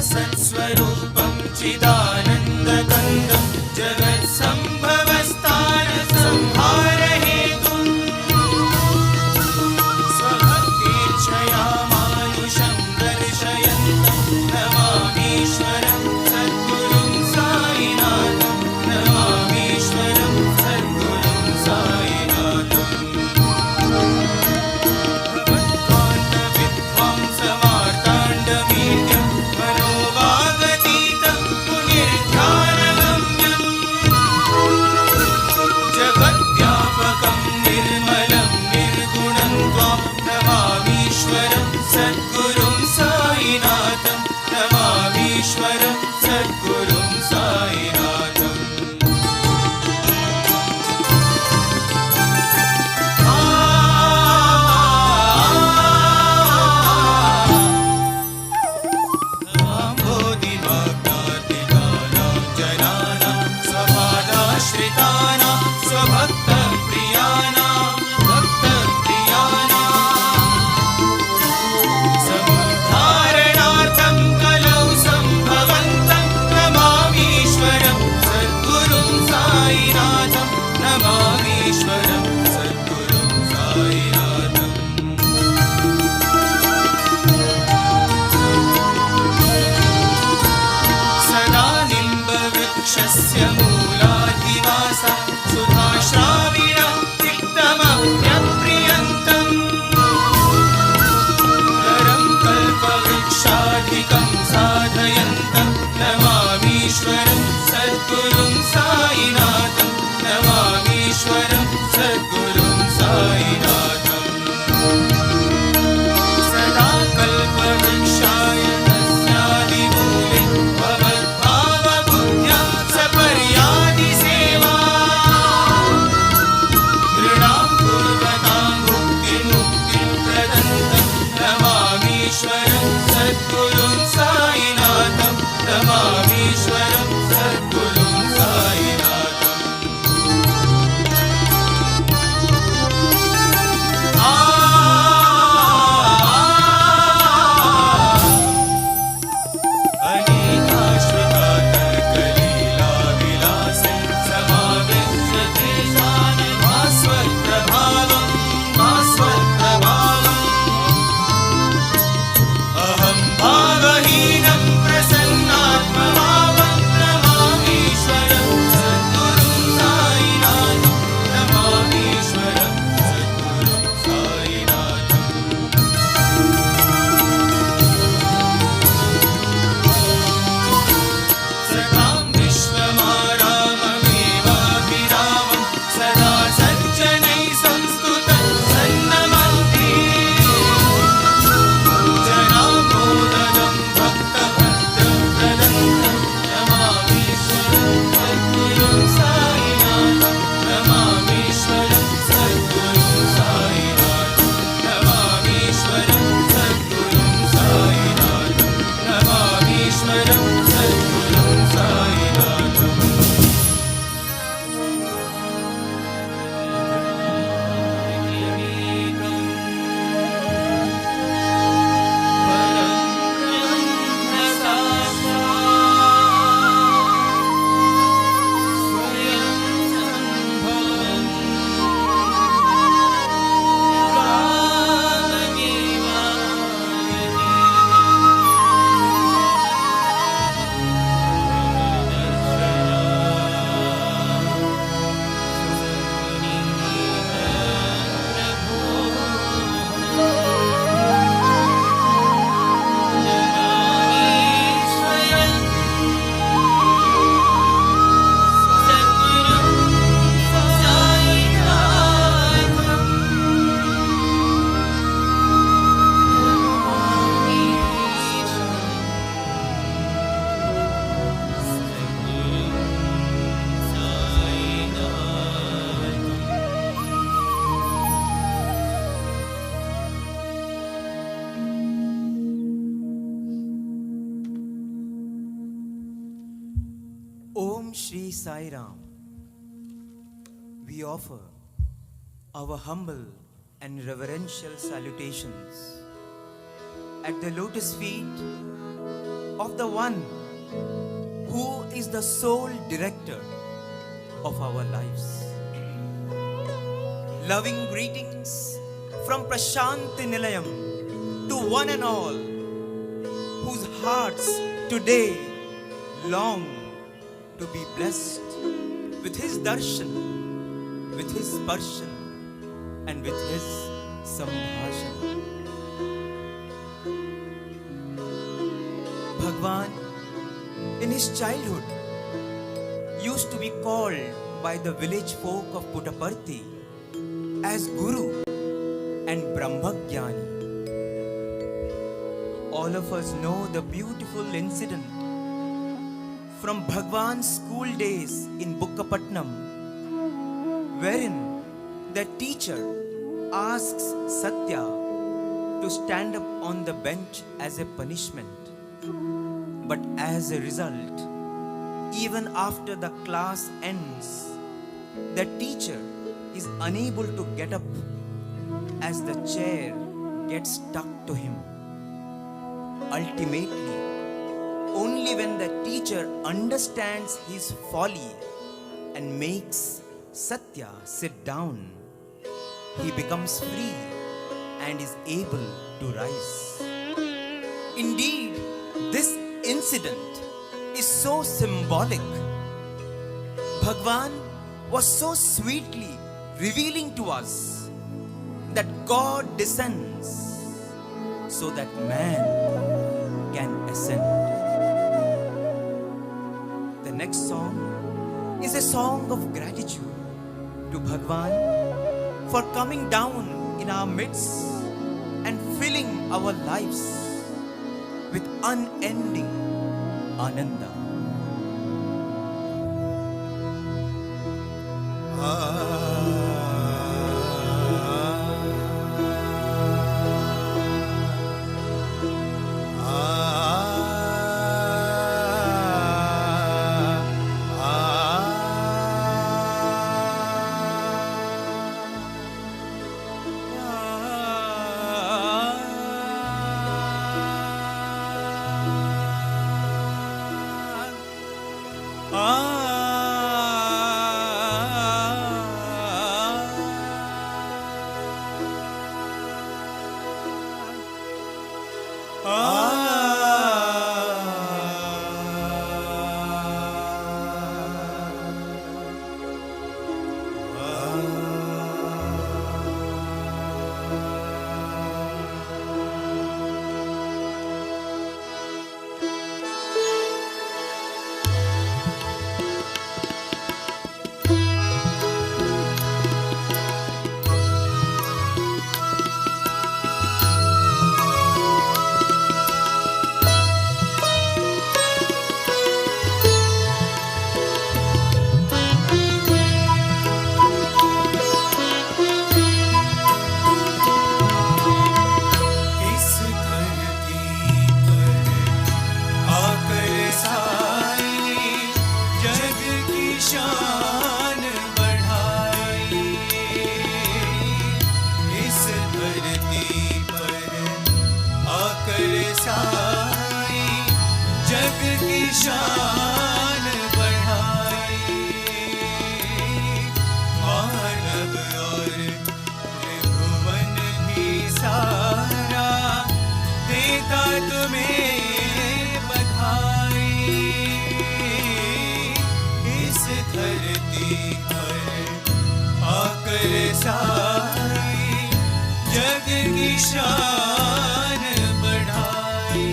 सत्स्वरूपं चिदानन्दकन्दं जगत्सम्भवस्थानसंहारहेतुं स्वभक्तेच्छया मानुषं दर्शयन्तं नमामीश्वरं सद्गुरुं साईनाथं नमामीश्वरं सद्गुरुं साईनाथम् भगवत्पाण्डविद्वांसमार्ताण्डमीड्यं मनोवागतीतं पुनिर्ध्यानगम्यं जगद्व्यापकं निर्मलं निर्गुणं त्वां नमामीश्वरं सद्गुरुं साईनाथं नमामीश्वरं सद्गुरुं साईनाथम् स्वपादाश्रितानां स्वभक्तप्रियाणां समुद्धारणार्थं कलौ सम्भवन्तं नमामीश्वरं सद्गुरुं साईनाथं नमामीश्वरं सद्गुरुं साईनाथम् सदा निम्बवृक्षस्य मूलाधिवासा सुधाश्राविणा तिक्तमप्यप्रियन्तम् नरं कल्पवृक्षाधिकं साधयन्तं नमामीश्वरं सद्गुरुं साईनाथं नमामीश्वरं सद्गुरुं साईनाथम् सदा कल्पवृक्षाय तस्यादिमूले भवद्भावबुद्ध्या सपर्या Shri Sai Ram. We offer our humble and reverential salutations at the lotus feet of the one who is the sole director of our lives. Loving greetings from Prashanti Nilayam to one and all whose hearts today long to be blessed with his darshan, with his sparshan, and with his sambhashan. Bhagwan, in his childhood, used to be called by the village folk of Puttaparthi as Guru and Brahmagyani. All of us know the beautiful incident from Bhagwan's school days in Bukkapatnam, wherein the teacher asks Satya to stand up on the bench as a punishment. But as a result, even after the class ends, the teacher is unable to get up as the chair gets stuck to him. Ultimately, only when the teacher understands his folly and makes Satya sit down, he becomes free and is able to rise. Indeed, this incident is so symbolic. Bhagwan was so sweetly revealing to us that God descends so that man can ascend. The next song is a song of gratitude to Bhagwan for coming down in our midst and filling our lives with unending Ananda. शान बढ़ाई मानव और त्रिभुवन भी सारा देता तुम्हें बधाई। इस धरती पर आकर साई जग की शान बढ़ाई।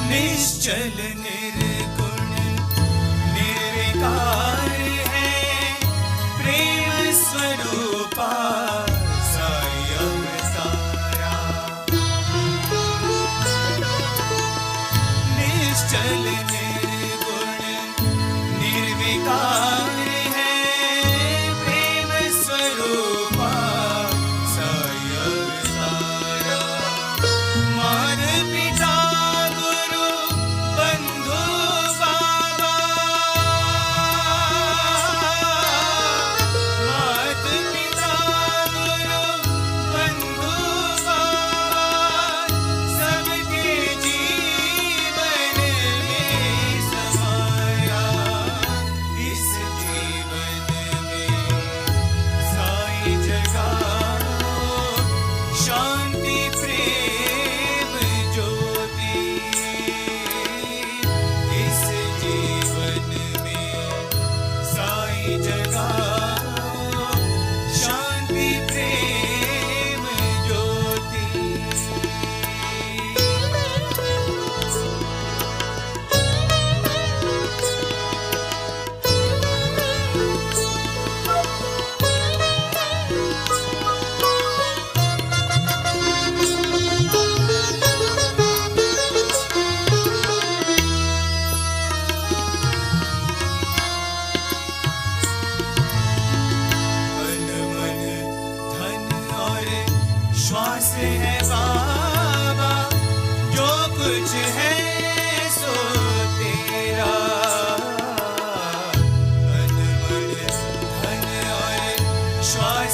निश्चल निर्गुण निर्विकार है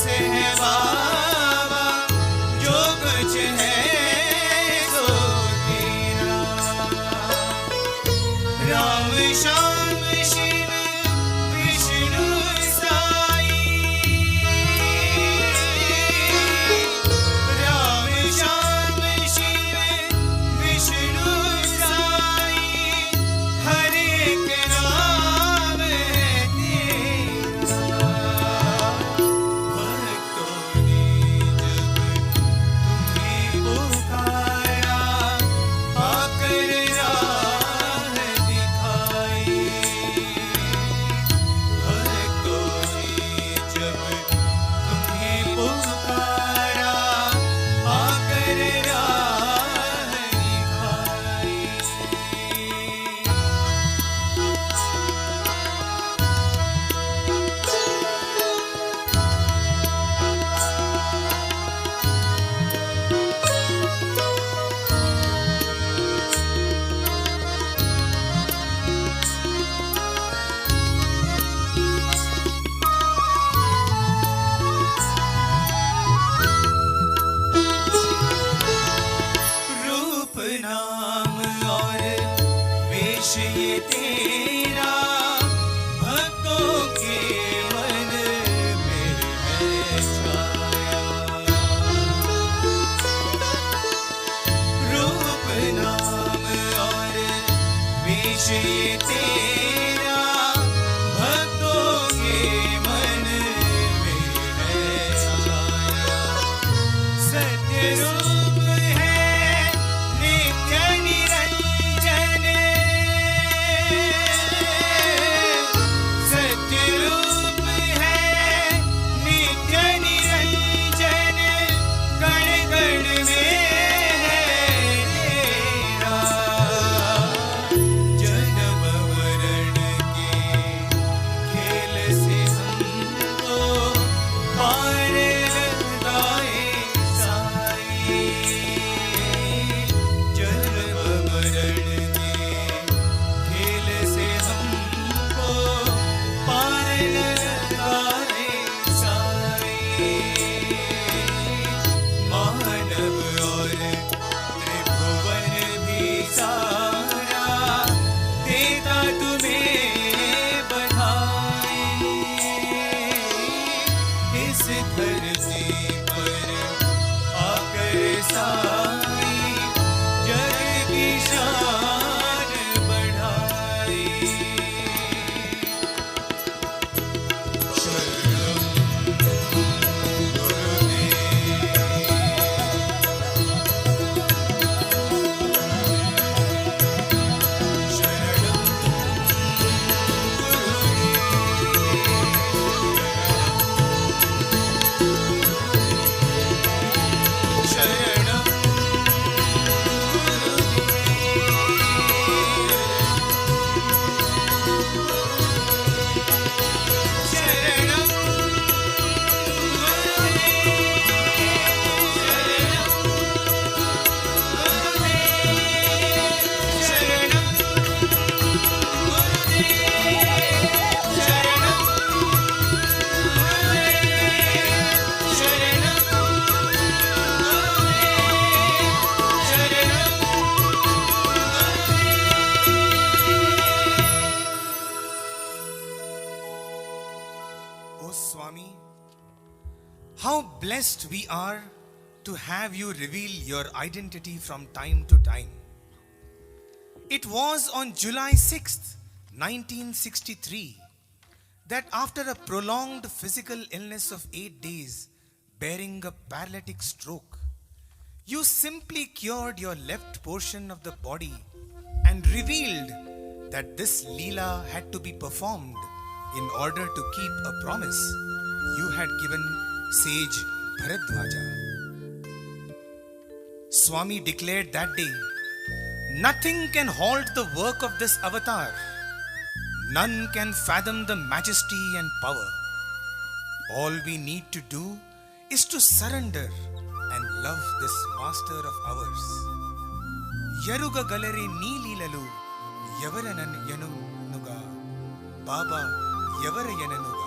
से है बाबा, जो कुछ है सो तेरा। राम श्याम शिव विष्णु साई, राम श्याम शिव विष्णु साई, हर एक नाम है तेरा। भक्तों ने जब तुम्हें पुकारा, आकर राह दिखाई। भक्तों ने जब तुम्हें पुकारा, आकर राह दिखाई। रूप नाम और वेश ये तेरा, भक्तों के मन में है छाया। रूप नाम और वेश ये तेरा, भक्तों के मन में है छाया। सत्य रूप है नित्य निरंजन, सत्य रूप है नित्य निरंजन, कण कण में है तेरा। जन्म मरण के खेल से हमको पार लगाए साई। जन्म मरण के खेल से हमको पार लगाए साई। मानव और त्रिभुवन भी सारा देता तुम्हें बधाई। इस धरती पर आकर साई, जग की शान बढ़ाई। शरणम गुरुदेव, शरणम शरणम शरणम O Swami, how blessed we are to have you reveal your identity from time to time. It was on July 6th, 1963, that after a prolonged physical illness of 8 days, bearing a paralytic stroke, you simply cured your left portion of the body and revealed that this Leela had to be performed in order to keep a promise you had given sage Bharadwaja. Swami declared that day, nothing can halt the work of this avatar. None can fathom the majesty and power. All we need to do is to surrender and love this master of ours. Yaruga galare neelilalu yavaranan yanunuga Baba yavara yananuga.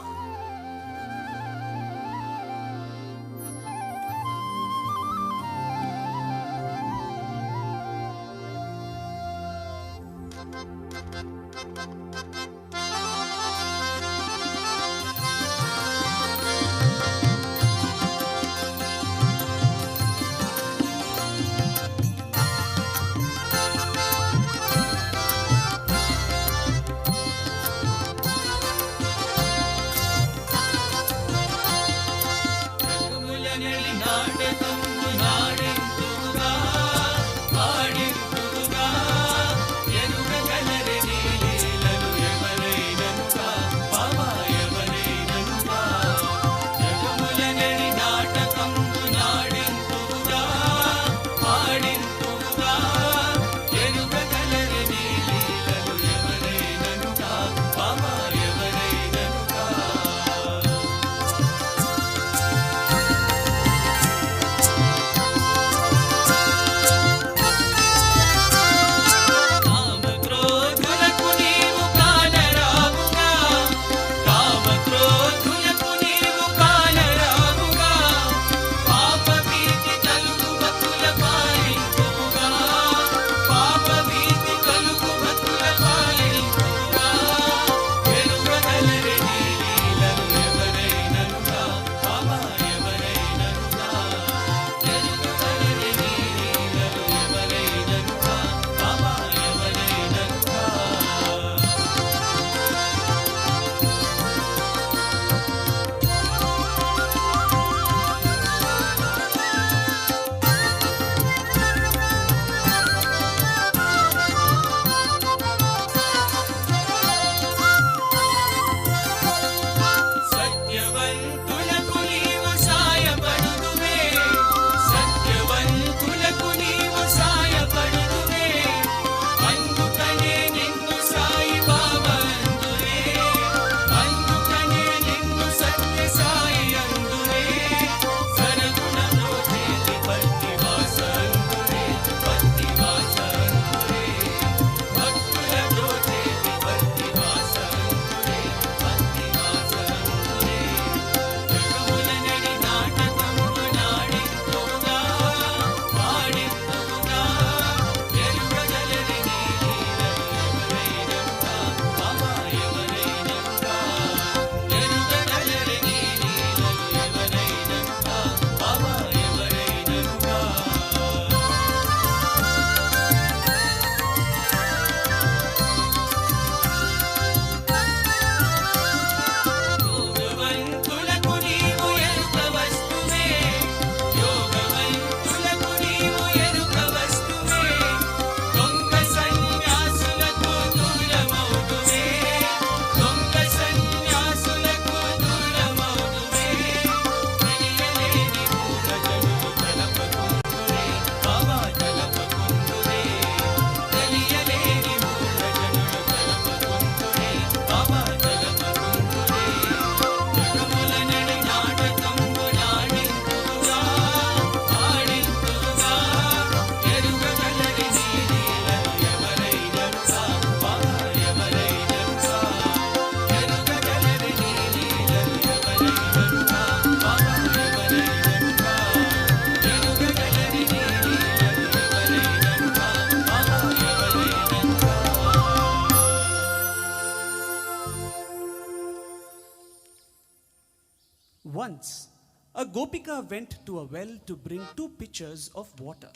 Once, a Gopika went to a well to bring 2 pitchers of water.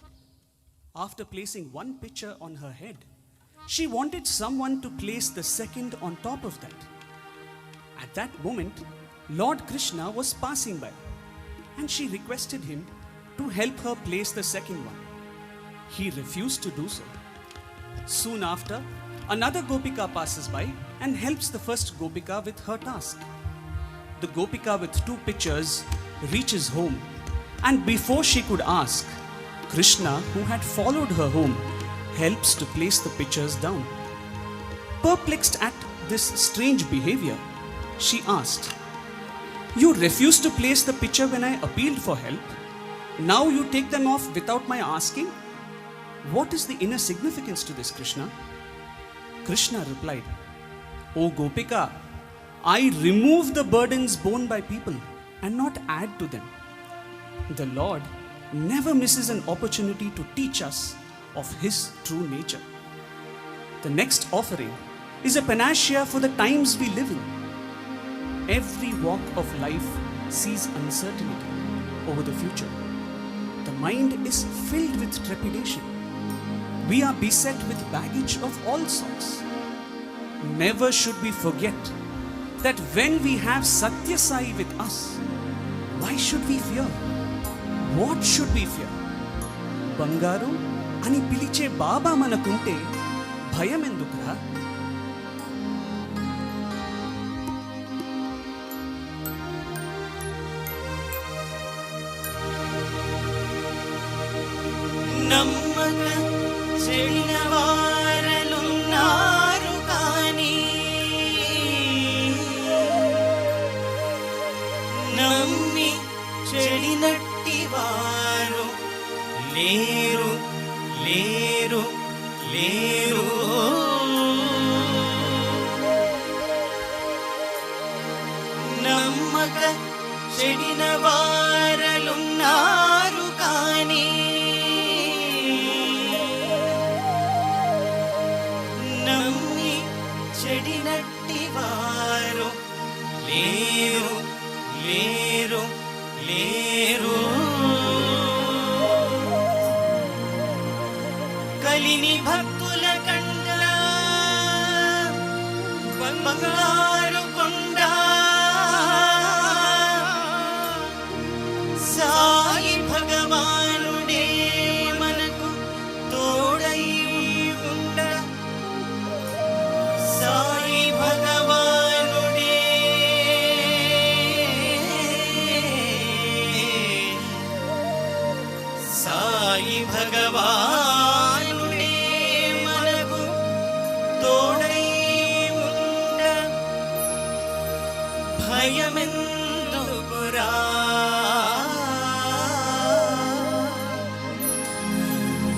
After placing 1 pitcher on her head, she wanted someone to place the second on top of that. At that moment, Lord Krishna was passing by, and she requested him to help her place the second one. He refused to do so. Soon after, another Gopika passes by and helps the first Gopika with her task. The Gopika with 2 pitchers reaches home, and before she could ask, Krishna, who had followed her home, helps to place the pitchers down. Perplexed at this strange behavior, she asked, "You refused to place the pitcher when I appealed for help. Now you take them off without my asking? What is the inner significance to this, Krishna?" Krishna replied, "O Gopika, I remove the burdens borne by people and not add to them." The Lord never misses an opportunity to teach us of His true nature. The next offering is a panacea for the times we live in. Every walk of life sees uncertainty over the future. The mind is filled with trepidation. We are beset with baggage of all sorts. Never should we forget that when we have Satya Sai with us, why should we fear? What should we fear? బంగారు అని పిలిచే బాబా మనకుంటే భయం ఎందుకురా? నమ్మక చెడిన వారలున్నారు కానీ నమ్మి చెడినట్టి వారు లేరు లేరు లేరు. నమ్మక చెడిన వారలున్నారు కానీ నమ్మి చెడినట్టి వారు లేరు లేరు లేరు. కలిని భక్తుల కండ బంగారు కొండ సాయి భగవానుడే మనకు తోడై ఉండ. సాయి భగవానుడే సాయి భగవానుడే మనకు తోడై ఉండ. భయమెందుకురా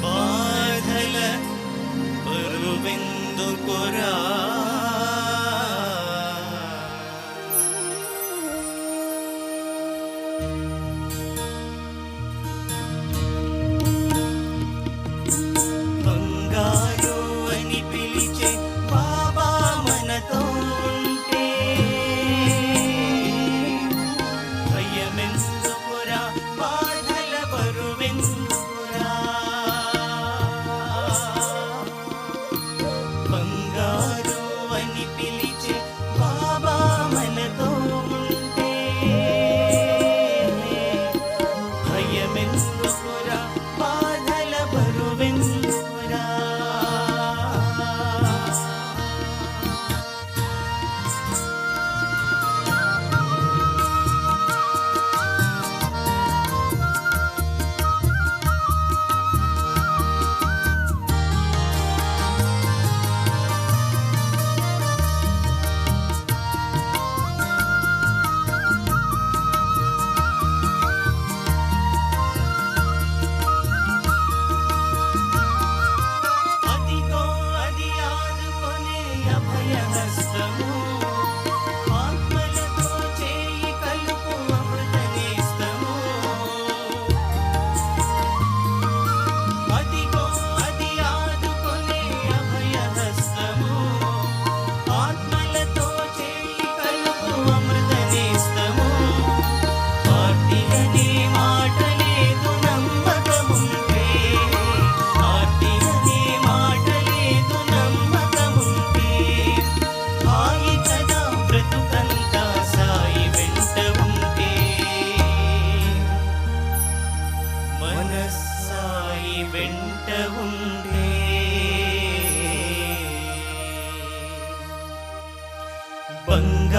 బాధల బరువెందుకురా. బంగారు అని పిలిచే బాబా మనతో ఉంటే భయం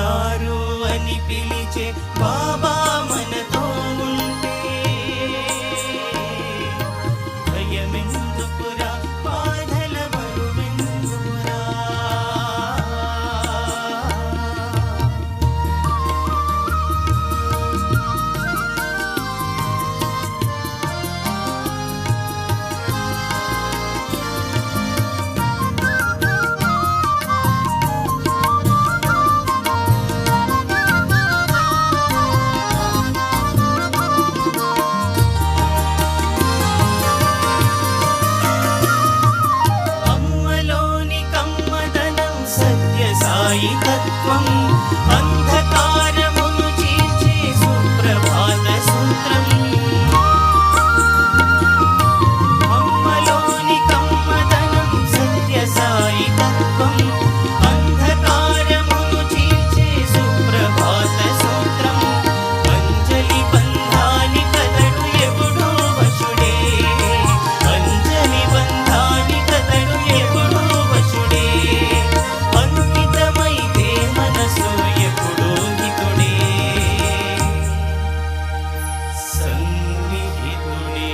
బంగారు అని పిలిచే బాబా మనతో ఉంటే భయమెందుకురా, బాధల బరువెందుకురా. అమ్మలోని కమ్మదనం సత్య సాయి తత్వం, అంధకారమును చీల్చే సుప్రభాత సూత్రం. అమ్మలోని కమ్మదనం సత్య సాయి తత్వం, అంధకారమును చీల్చే సుప్రభాత సూత్రం. అంజలి బంధాని కదడు ఎప్పుడూ వశుడే, అంజలి బంధాని కదడు ఎప్పుడూ వశుడే. అంకితమైతే మనసు ఎప్పుడూ హితుడే, సన్నిహితుడే.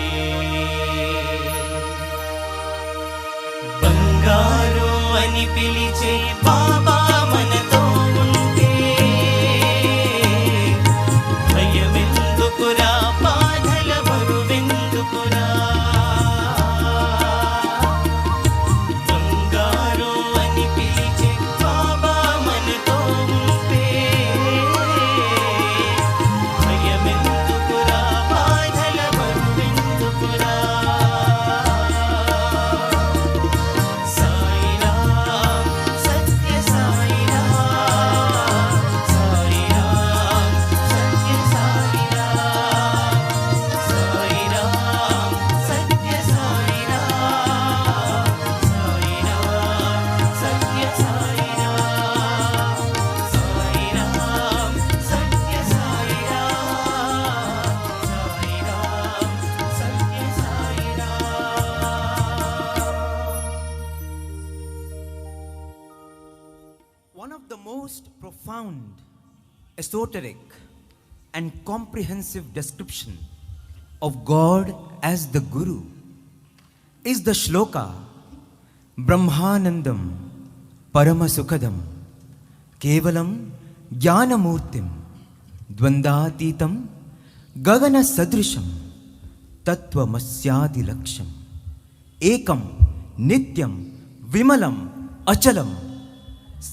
బంగారు అని పిలిచే బాబా మనతో ఉంటే భయమెందుకురా, బాధల బరువెందుకురా. బంగారు అని పిలిచే బాబా మనతో ఉంటే భయమెందుకురా, బాధల బరువెందుకురా. సాయిరాం సత్య సాయిరాం, సాయిరాం సత్య సాయిరాం, సాయిరాం సత్య సాయిరాం, సాయిరాం సత్య సాయిరాం, సాయిరాం సత్య సాయిరాం, సాయిరాం సత్య Sairam. One of the most profound, esoteric and comprehensive description of God as the Guru is the shloka Brahmanandam Paramasukadam Kevalam Jnanamurtim Dvandatitam Gagana Sadrisham Tattvamasyadi Laksham Ekam Nityam Vimalam Achalam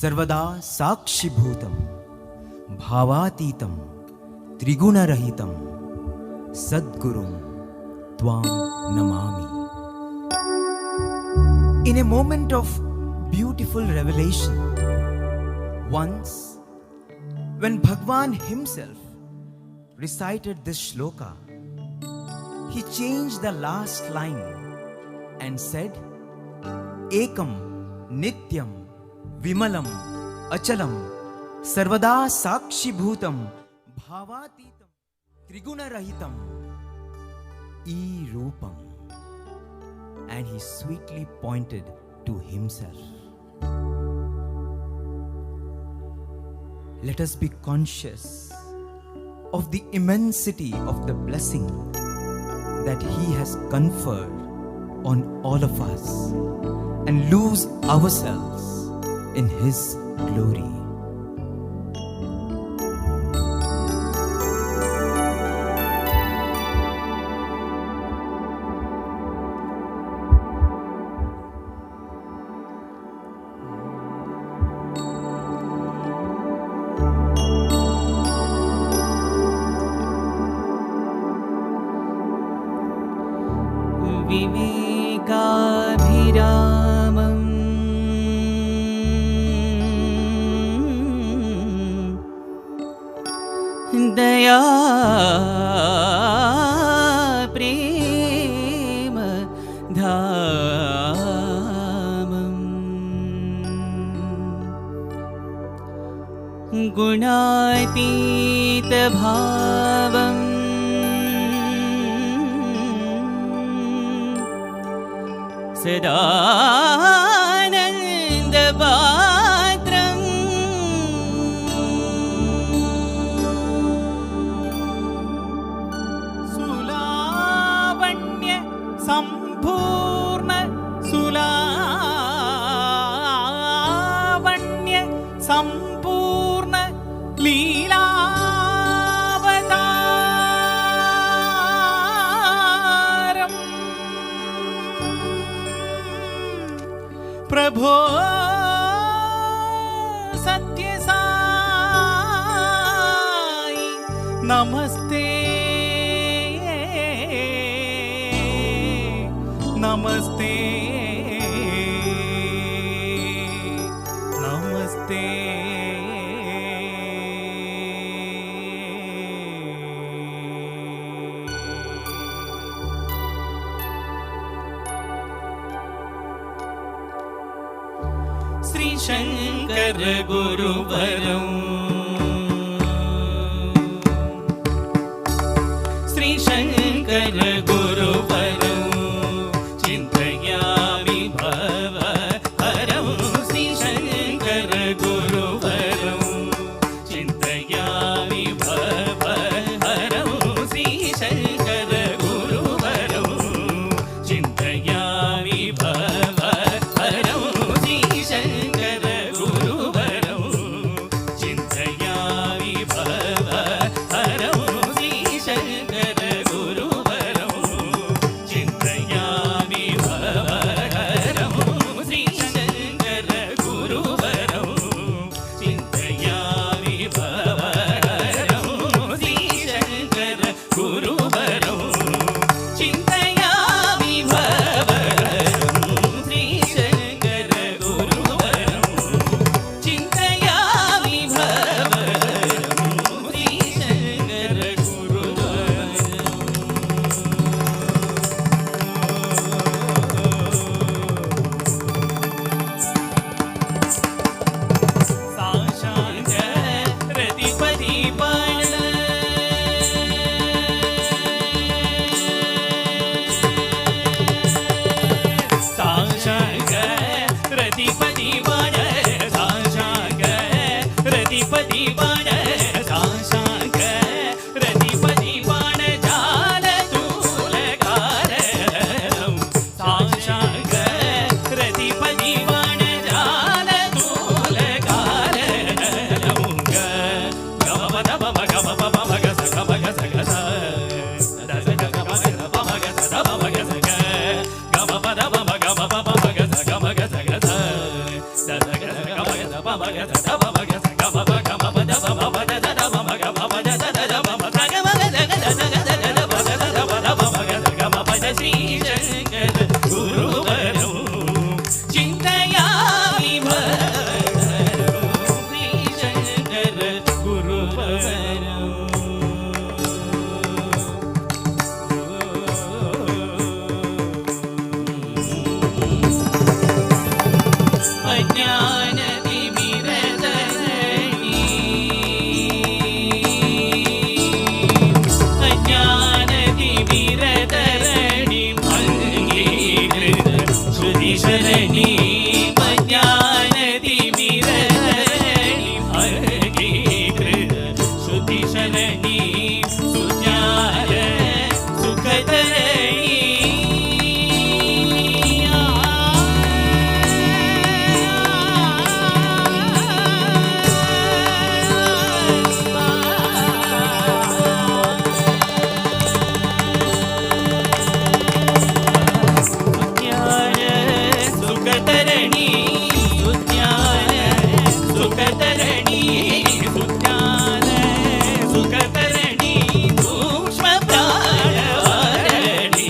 सर्वदा साक्षिभूतं भावातीतं त्रिगुणरहितं सद्गुरुं त्वां Namami. In a moment of beautiful revelation, once when Bhagwan himself recited this shloka, he changed the last line and said, Ekam Nityam Vimalam Achalam Sarvada Sakshibhutam Bhavatitam Trigunarahitam E Rupam, and he sweetly pointed to himself. Let us be conscious of the immensity of the blessing that he has conferred on all of us and lose ourselves in his glory. विवेकाभिरामम् दया प्रेम धामम् गुणातीत भावम् सदानंद पात्रम् लीलावतारम् प्रभो सत्यसाई नमस्ते नमस्ते नमस्ते श्री शंकर गुरुवरं श्री शंकर गुरुवरं चिन्तयामि भवहरं श्री शंकर गुरुवरं चिन्तयामि भवहरं श्री शंकर गुरुवरं चिन्तयामि भवहरं श्री शंकर गुरुवरं चिन्तयामि भवहरं श्री शंकर गुरुवरं चिन्तयामि भवहरं श्री शंकर गुरुवरं चिन्तयामि भवहरं श्री शंकर गुरुवरं चिन्तयामि भवहरं श्री शंकर गुरुवरं चिन्तयामि भवहरं श्री शंकर साशांक रतिपति पण साशांक रतिपति पण साशांक रतिपति पण साशांक रतिपति पण जाल तूलकारं साशांक रतिपति पण जाल तूलकारं गमपद पम गम पम मग स गम ग स ग स दस ग गम ग स पम ग स द पम ग स ग गमपद पम गम पम मग स गम ग स ग स दस ग स गम ग स पम ग स द पम ग स गम प गम प द पम प द द पम ग प द द द पम स गम ग स ग द द द द प द द द पम ग स गम प द श्री शंकर गुरुवरं चिन्तयामि भवहरं श्री शंकर गुरुवरं अज्ञानतिमिरतरणि अङ्गीकृत श्रुतिशरणि अज्ञानतिमिरतरणि अङ्गीकृत श्रुतिशरणि सुज्ञान सुखतरणि सुखतरणि सुज्ञान सुखतरणि सुज्ञान सुखतरणि सूक्ष्म प्राणवारणि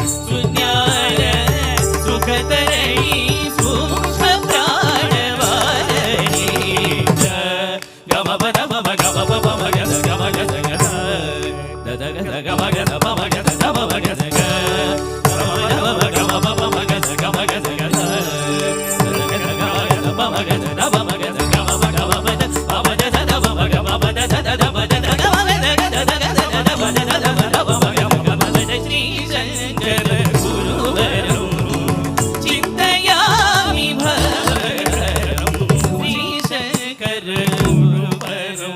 सुज्ञान सुखतरणि सूक्ष्म प्राणवारणि गम पद पम गम प पम ग स गम ग स ग स द द ग स गम ग स पम ग स द पम ग स ग गम प पम ग स गम ग स ग स द द ग स गम ग स पम ग स द पम ग स गम प गम प द पम द द द पम ग प द द द द प द द गम ग स ग द द ग स द द प द द द पम ग प द श्री शंकर गुरुवरं चिन्तयामि भवहरं Shri Shankar गुरुवरं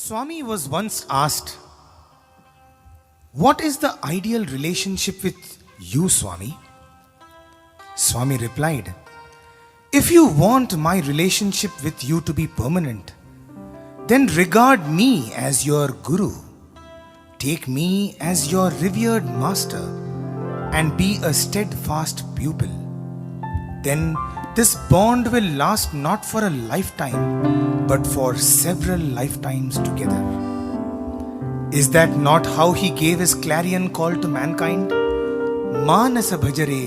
Swami was once asked, "What is the ideal relationship with you, Swami?" Swami replied, "If you want my relationship with you to be permanent, then regard me as your guru. Take me as your revered master and be a steadfast pupil. Then this bond will last not for a lifetime, but for several lifetimes together." Is that not how he gave his clarion call to mankind? Manasa bhajare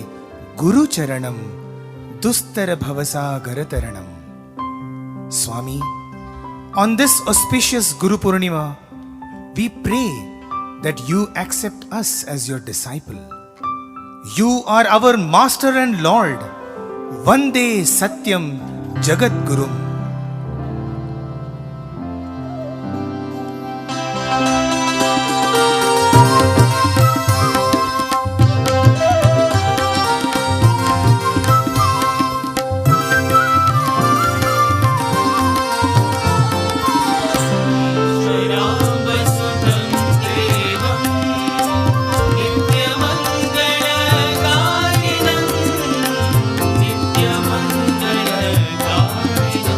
Guru Charanam Dustara Bhavasagara Taranam. Swami, on this auspicious Guru Purnima, we pray that you accept us as your disciple. You are our Master and Lord. Vande Satyam Jagat Gurum. Nityamangala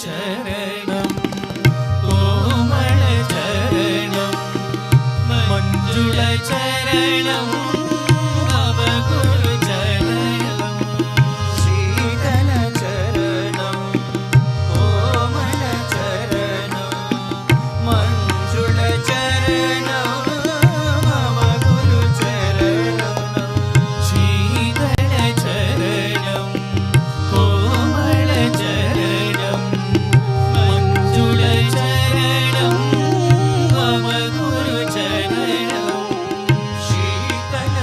चरणं कोमल चरणं मञ्जुल चरणं नवगुरु चरणं शीतल चरणं कोमल चरणं मञ्जुल चरणं नवगुरु चरणं शीतल चरणं कोमल चरणं मञ्जुल चरणं मम गुरु चरणं शीतल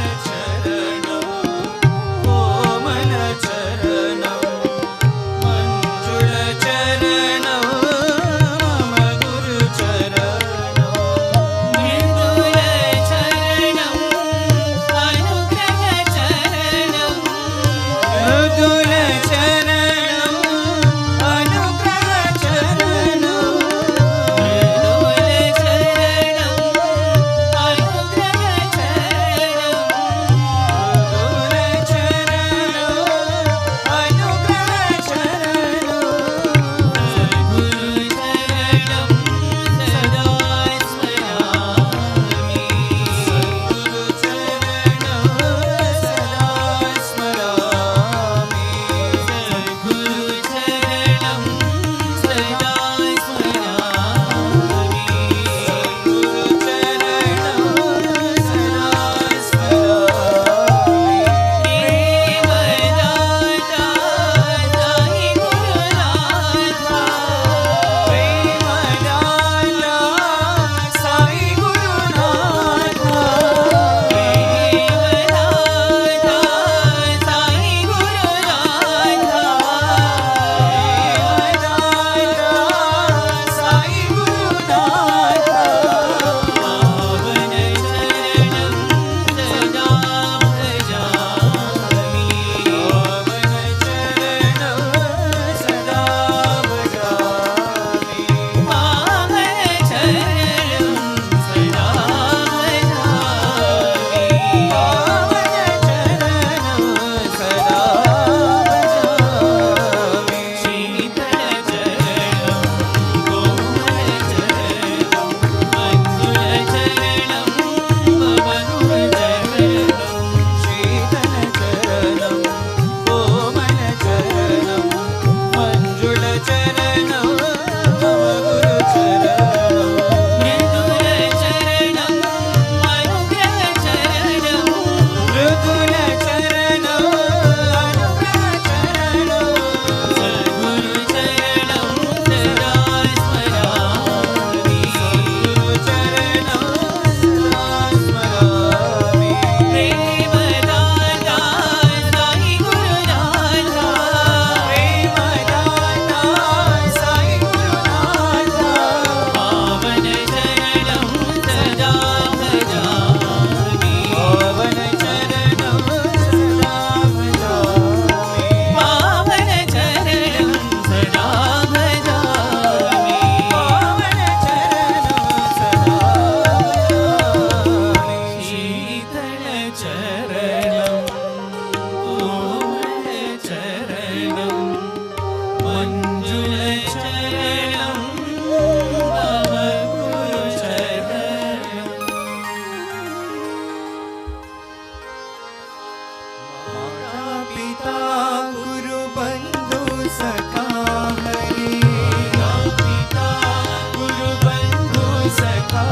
सखा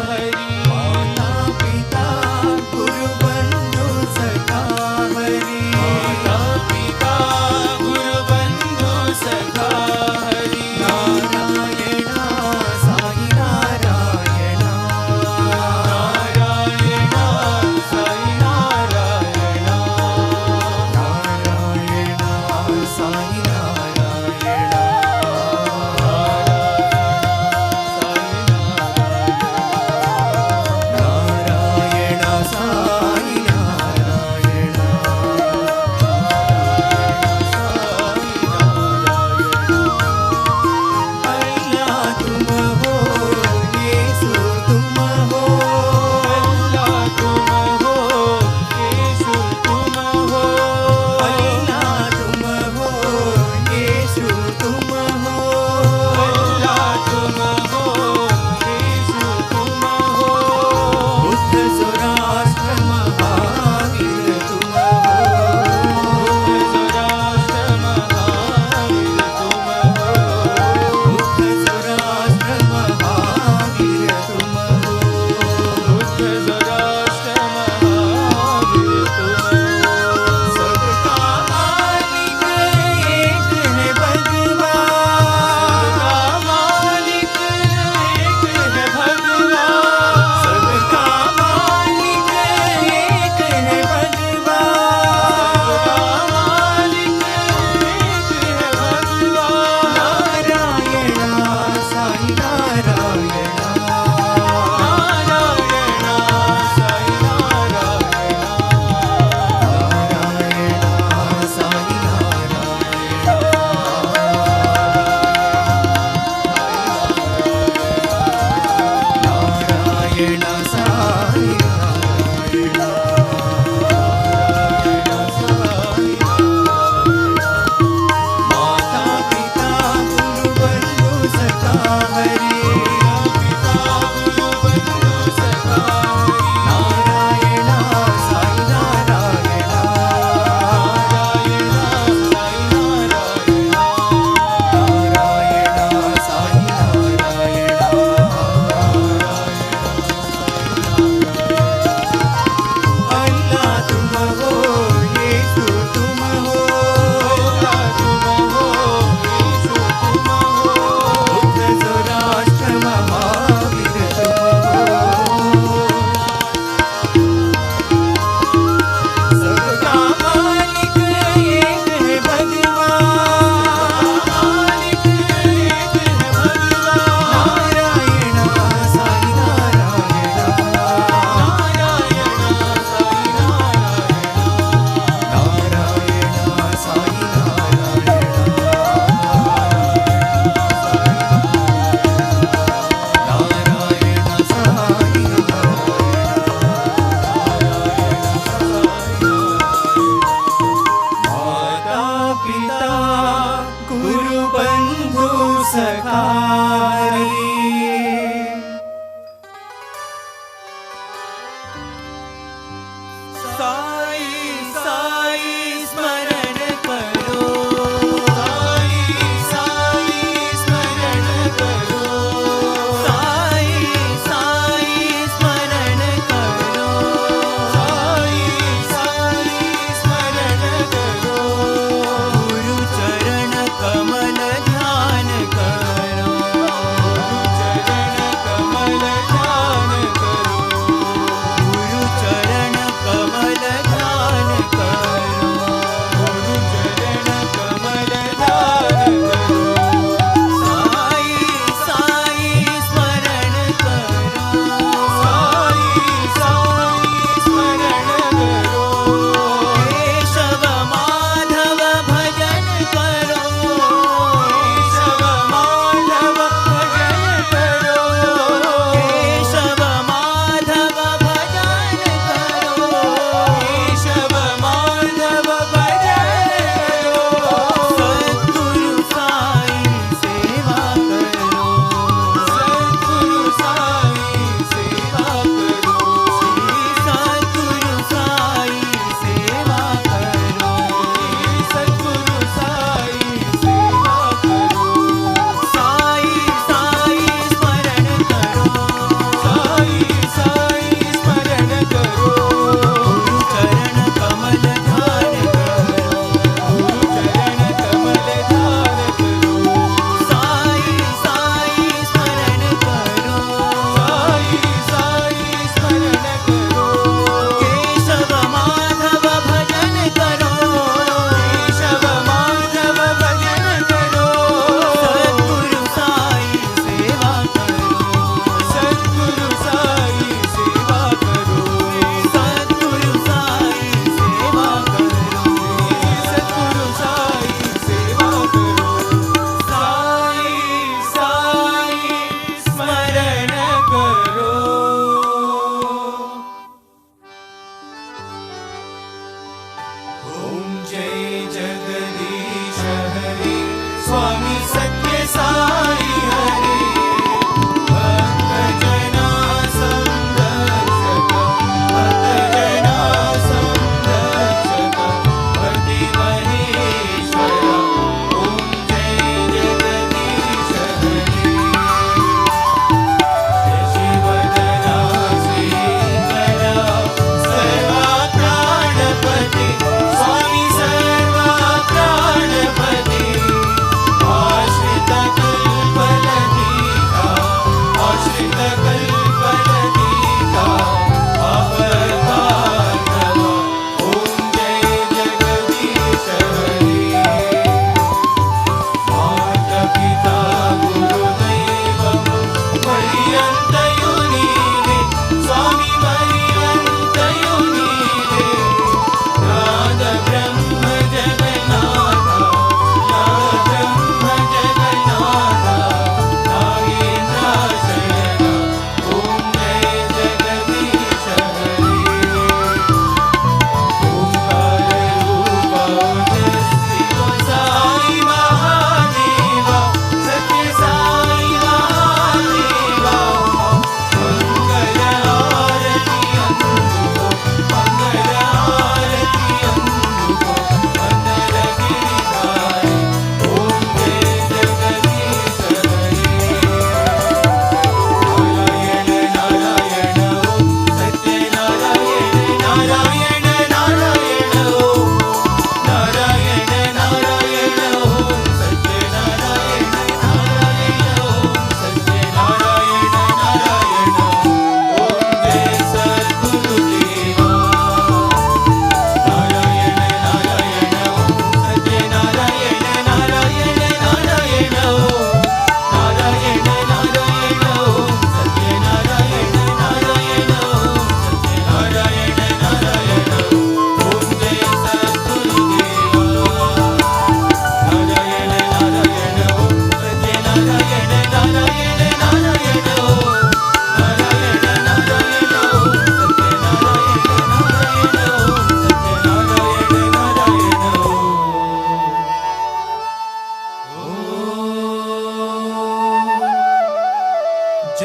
हरि माता पिता गुरु बंधु सखा हरि माता पिता गुरु बंधु सखा हरि नारायण साई नारायण नारायण साई नारायण नारायण साई नारायण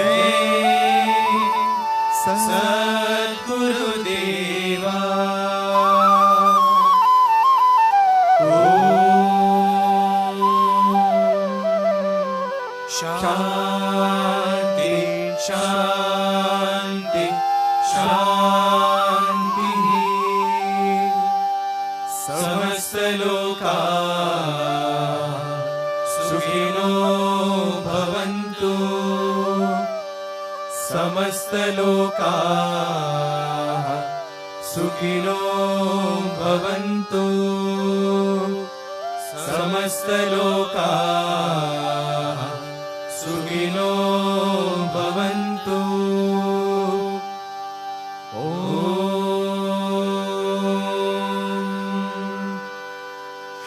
जय सद्गुरुदेवा। शांति शांति शांति। समस्त लोका सुखिनो भवन्तु। समस्त लोका सुखिनो भवन्तु। समस्त लोका सुखिनो भवन्तु।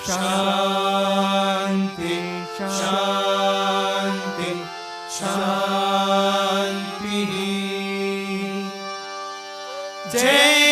शांति शांति शांति। जय